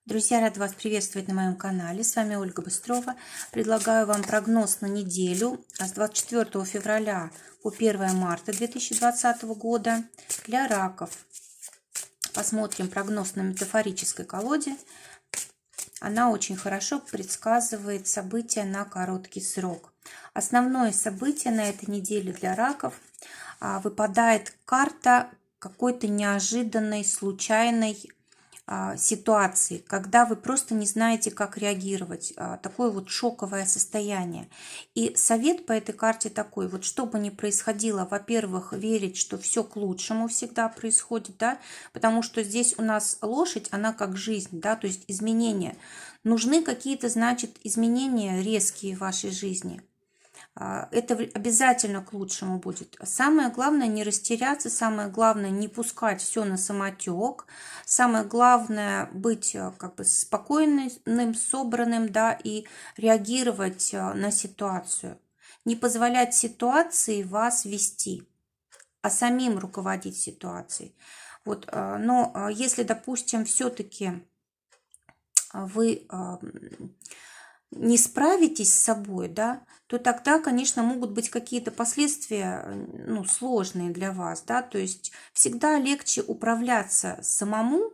Друзья, рад вас приветствовать на моем канале. С вами Ольга Быстрова. Предлагаю вам прогноз на неделю с 24 февраля по 1 марта 2020 года для раков. Посмотрим прогноз на метафорической колоде. Она очень хорошо предсказывает события на короткий срок. Основное событие на этой неделе для раков выпадает карта какой-то неожиданной, случайной ситуации, когда вы просто не знаете, как реагировать, такое вот шоковое состояние. И совет по этой карте такой: вот что бы ни происходило, во-первых, верить, что все к лучшему всегда происходит, да, потому что здесь у нас лошадь, она как жизнь, да, то есть изменения. Нужны какие-то, значит, изменения резкие в вашей жизни. Это обязательно к лучшему будет. Самое главное не растеряться, самое главное не пускать все на самотек, самое главное быть как бы спокойным, собранным, да, и реагировать на ситуацию. Не позволять ситуации вас вести, а самим руководить ситуацией. Вот, но если, допустим, все-таки вы не справитесь с собой, да, то тогда, конечно, могут быть какие-то последствия, ну, сложные для вас, да, то есть всегда легче управляться самому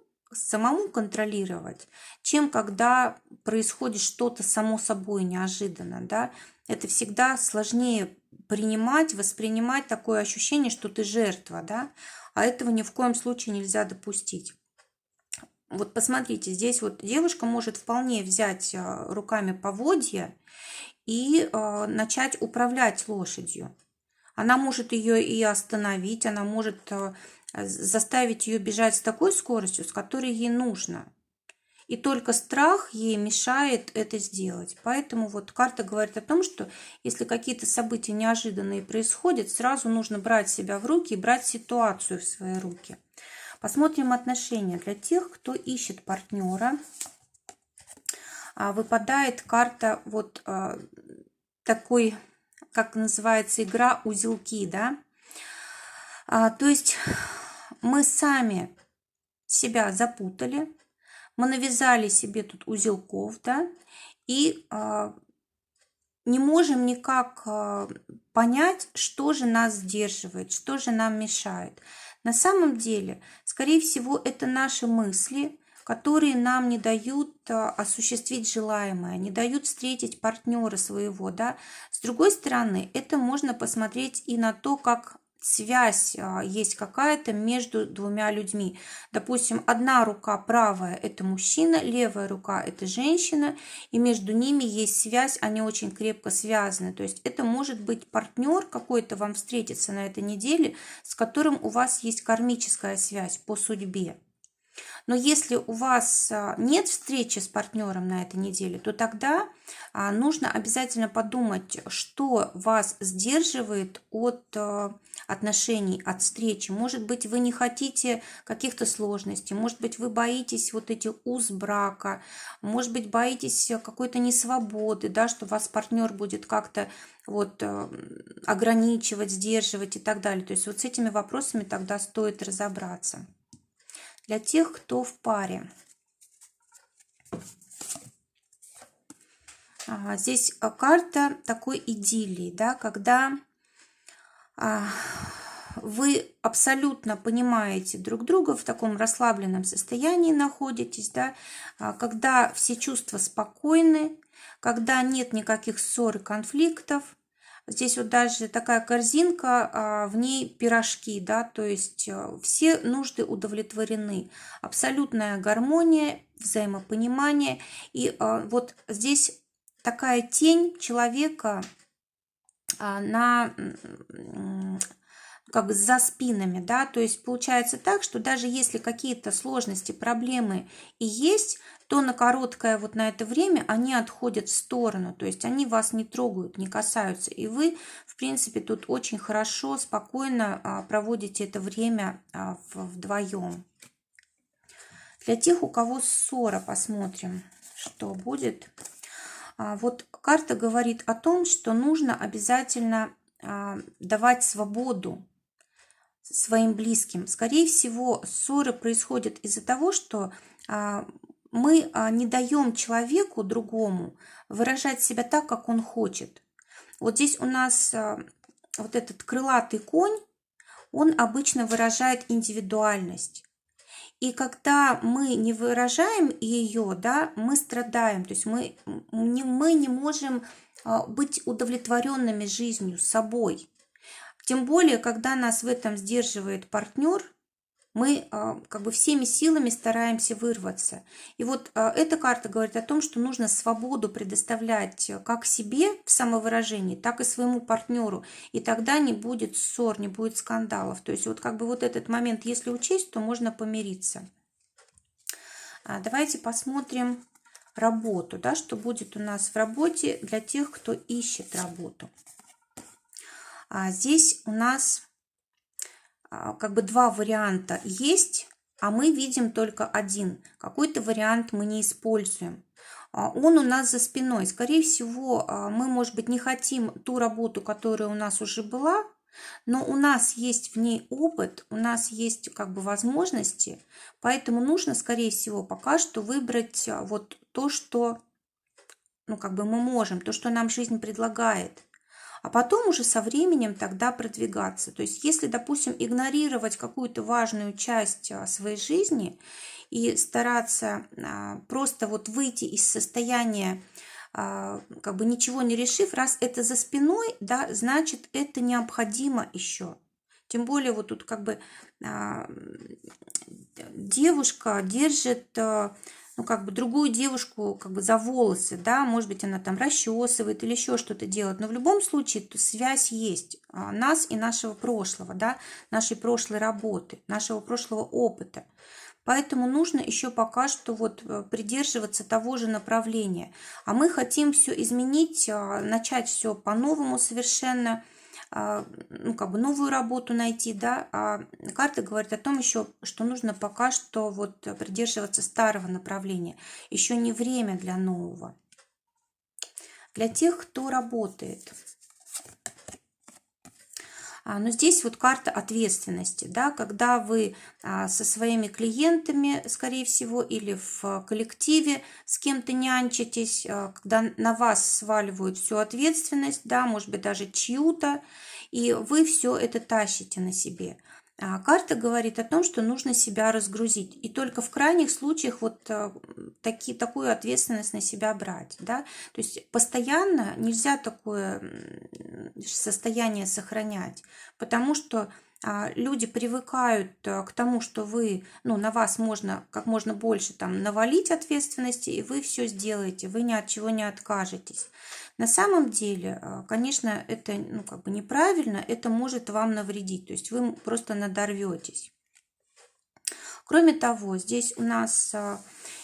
контролировать, чем когда происходит что-то само собой неожиданно, да, это всегда сложнее воспринимать такое ощущение, что ты жертва, да, а этого ни в коем случае нельзя допустить. Вот посмотрите, здесь вот девушка может вполне взять руками поводья и начать управлять лошадью. Она может ее и остановить, она может заставить ее бежать с такой скоростью, с которой ей нужно. И только страх ей мешает это сделать. Поэтому вот карта говорит о том, что если какие-то события неожиданные происходят, сразу нужно брать себя в руки и брать ситуацию в свои руки. Посмотрим отношения для тех, кто ищет партнера. Выпадает карта вот такой, как называется, игра узелки, да. То есть мы сами себя запутали, мы навязали себе тут узелков, да, и не можем никак понять, что же нас сдерживает, что же нам мешает. На самом деле, скорее всего, это наши мысли, которые нам не дают осуществить желаемое, не дают встретить партнера своего, да. С другой стороны, это можно посмотреть и на то, как связь есть какая-то между двумя людьми. Допустим, одна рука правая – это мужчина, левая рука – это женщина, и между ними есть связь, они очень крепко связаны. То есть это может быть партнер какой-то вам встретится на этой неделе, с которым у вас есть кармическая связь по судьбе. Но если у вас нет встречи с партнером на этой неделе, то тогда нужно обязательно подумать, что вас сдерживает от отношений, от встречи. Может быть, вы не хотите каких-то сложностей, может быть, вы боитесь вот этих уз брака, может быть, боитесь какой-то несвободы, да, что вас партнер будет как-то вот ограничивать, сдерживать и так далее. То есть вот с этими вопросами тогда стоит разобраться. Для тех, кто в паре. Здесь карта такой идиллии, да, когда вы абсолютно понимаете друг друга, в таком расслабленном состоянии находитесь, да, когда все чувства спокойны, когда нет никаких ссор и конфликтов. Здесь вот даже такая корзинка, в ней пирожки, да, то есть все нужды удовлетворены. Абсолютная гармония, взаимопонимание. И вот здесь такая тень человека на как бы за спинами, да, то есть получается так, что даже если какие-то сложности, проблемы и есть, то на короткое вот на это время они отходят в сторону, то есть они вас не трогают, не касаются, и вы, в принципе, тут очень хорошо, спокойно проводите это время вдвоем. Для тех, у кого ссора, посмотрим, что будет. Вот карта говорит о том, что нужно обязательно давать свободу своим близким. Скорее всего, ссоры происходят из-за того, что мы не даем человеку другому выражать себя так, как он хочет. Вот здесь у нас вот этот крылатый конь, он обычно выражает индивидуальность. И когда мы не выражаем ее, да, мы страдаем, то есть мы не можем быть удовлетворенными жизнью, собой. Тем более, когда нас в этом сдерживает партнер, мы как бы всеми силами стараемся вырваться. И вот эта карта говорит о том, что нужно свободу предоставлять как себе в самовыражении, так и своему партнеру. И тогда не будет ссор, не будет скандалов. То есть вот как бы вот этот момент, если учесть, то можно помириться. Давайте посмотрим работу, да, что будет у нас в работе для тех, кто ищет работу. Здесь у нас как бы два варианта есть, а мы видим только один. Какой-то вариант мы не используем. Он у нас за спиной. Скорее всего, мы, может быть, не хотим ту работу, которая у нас уже была, но у нас есть в ней опыт, у нас есть как бы возможности, поэтому нужно, скорее всего, пока что выбрать вот то, что, ну, как бы мы можем, то, что нам жизнь предлагает. А потом уже со временем тогда продвигаться. То есть если, допустим, игнорировать какую-то важную часть своей жизни и стараться просто вот выйти из состояния, как бы ничего не решив, раз это за спиной, да, значит, это необходимо еще. Тем более вот тут как бы девушка держит ну, как бы другую девушку как бы за волосы, да, может быть, она там расчесывает или еще что-то делает, но в любом случае связь есть нас и нашего прошлого, да, нашей прошлой работы, нашего прошлого опыта. Поэтому нужно еще пока что вот придерживаться того же направления. А мы хотим все изменить, начать все по-новому совершенно, ну, как бы новую работу найти, да, а карта говорит о том еще, что нужно пока что вот придерживаться старого направления. Еще не время для нового. Для тех, кто работает. Но здесь вот карта ответственности, да, когда вы со своими клиентами, скорее всего, или в коллективе с кем-то нянчитесь, когда на вас сваливают всю ответственность, да, может быть, даже чью-то, и вы все это тащите на себе. Карта говорит о том, что нужно себя разгрузить. И только в крайних случаях вот такую ответственность на себя брать. Да? То есть постоянно нельзя такое состояние сохранять, потому что люди привыкают к тому, что вы, ну, на вас можно как можно больше там навалить ответственности, и вы все сделаете, вы ни от чего не откажетесь. На самом деле, конечно, это, ну, как бы неправильно, это может вам навредить, то есть вы просто надорветесь. Кроме того, здесь у нас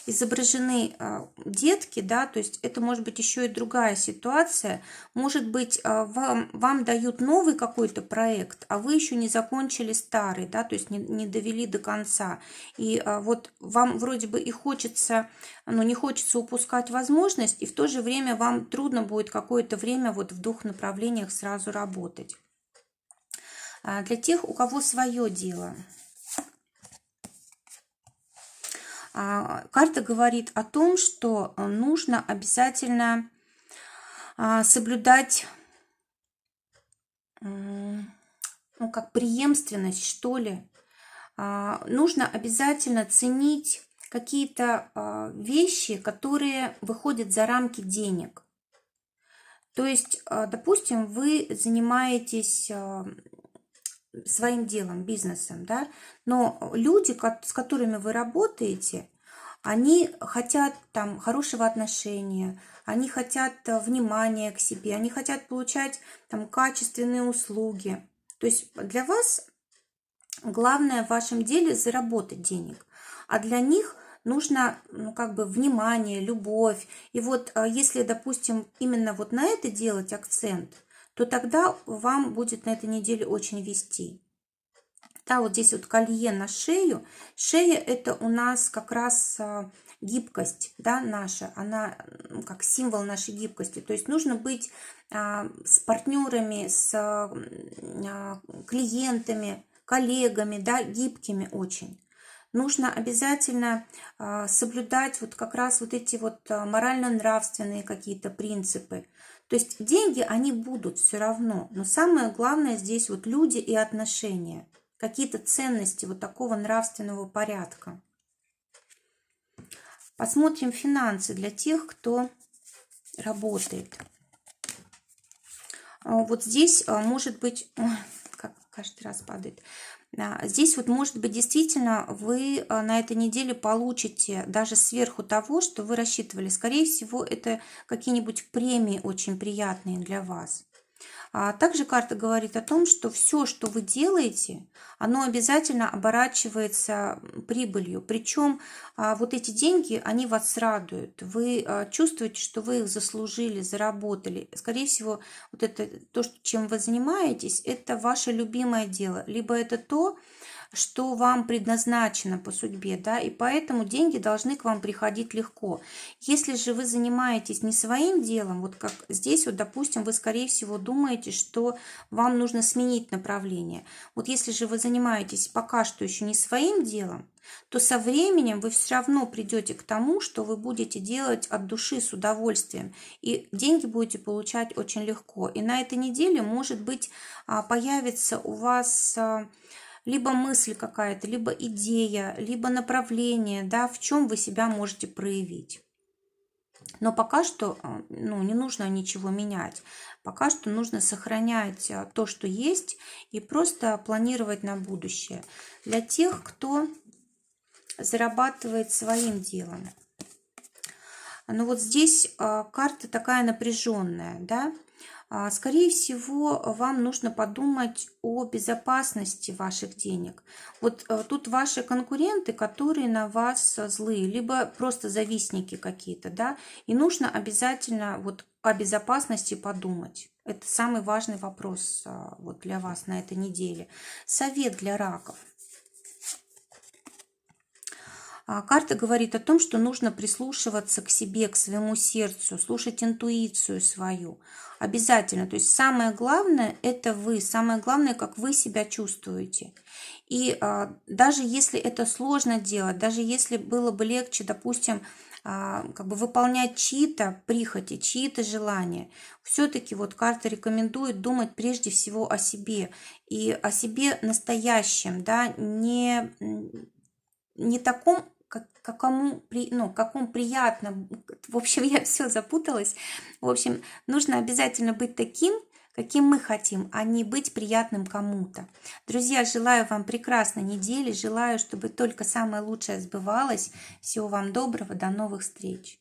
изображены детки, да, то есть это может быть еще и другая ситуация. Может быть, вам дают новый какой-то проект, а вы еще не закончили старый, да, то есть не довели до конца. И вот вам вроде бы и хочется, но не хочется упускать возможность, и в то же время вам трудно будет какое-то время вот в двух направлениях сразу работать. Для тех, у кого свое дело. Карта говорит о том, что нужно обязательно соблюдать, ну, как преемственность, что ли. Нужно обязательно ценить какие-то вещи, которые выходят за рамки денег. То есть, допустим, вы занимаетесь своим делом, бизнесом, да, но люди, с которыми вы работаете, они хотят там хорошего отношения, они хотят внимания к себе, они хотят получать там качественные услуги. То есть для вас главное в вашем деле заработать денег, а для них нужно, ну, как бы внимание, любовь. И вот если, допустим, именно вот на это делать акцент, то тогда вам будет на этой неделе очень вести. Да, вот здесь вот колье на шею. Шея – это у нас как раз гибкость, да, наша. Она как символ нашей гибкости. То есть нужно быть с партнерами, с клиентами, коллегами, да, гибкими очень. нужно обязательно соблюдать вот как раз вот эти вот морально-нравственные какие-то принципы. То есть деньги, они будут все равно, но самое главное здесь вот люди и отношения, какие-то ценности вот такого нравственного порядка. Посмотрим финансы для тех, кто работает. Вот здесь может быть, ой, как каждый раз падает. Здесь вот может быть действительно вы на этой неделе получите даже сверху того, что вы рассчитывали. Скорее всего, это какие-нибудь премии очень приятные для вас. Также карта говорит о том, что все, что вы делаете, оно обязательно оборачивается прибылью. Причем вот эти деньги, они вас радуют. Вы чувствуете, что вы их заслужили, заработали. Скорее всего, вот это то, чем вы занимаетесь, это ваше любимое дело. Либо это то, что вам предназначено по судьбе, да, и поэтому деньги должны к вам приходить легко. Если же вы занимаетесь не своим делом, вот как здесь, вот, допустим, вы, скорее всего, думаете, что вам нужно сменить направление. Вот если же вы занимаетесь пока что еще не своим делом, то со временем вы все равно придете к тому, что вы будете делать от души с удовольствием, и деньги будете получать очень легко. И на этой неделе, может быть, появится у вас либо мысль какая-то, либо идея, либо направление, да, в чем вы себя можете проявить. Но пока что не нужно ничего менять. Пока что нужно сохранять то, что есть, и просто планировать на будущее. Для тех, кто зарабатывает своим делом. Но вот здесь карта такая напряженная, да. Скорее всего, вам нужно подумать о безопасности ваших денег. Вот тут ваши конкуренты, которые на вас злые, либо просто завистники какие-то, да, и нужно обязательно вот о безопасности подумать. Это самый важный вопрос вот для вас на этой неделе. Совет для раков. Карта говорит о том, что нужно прислушиваться к себе, к своему сердцу, слушать интуицию свою. Обязательно. То есть самое главное – это вы. Самое главное, как вы себя чувствуете. И даже если это сложно делать, даже если было бы легче, допустим, как бы выполнять чьи-то прихоти, чьи-то желания, все-таки вот карта рекомендует думать прежде всего о себе и о себе настоящем, да, не таком, какому приятно. В общем, я все запуталась. В общем, нужно обязательно быть таким, каким мы хотим, а не быть приятным кому-то. Друзья, желаю вам прекрасной недели, желаю, чтобы только самое лучшее сбывалось. Всего вам доброго, до новых встреч.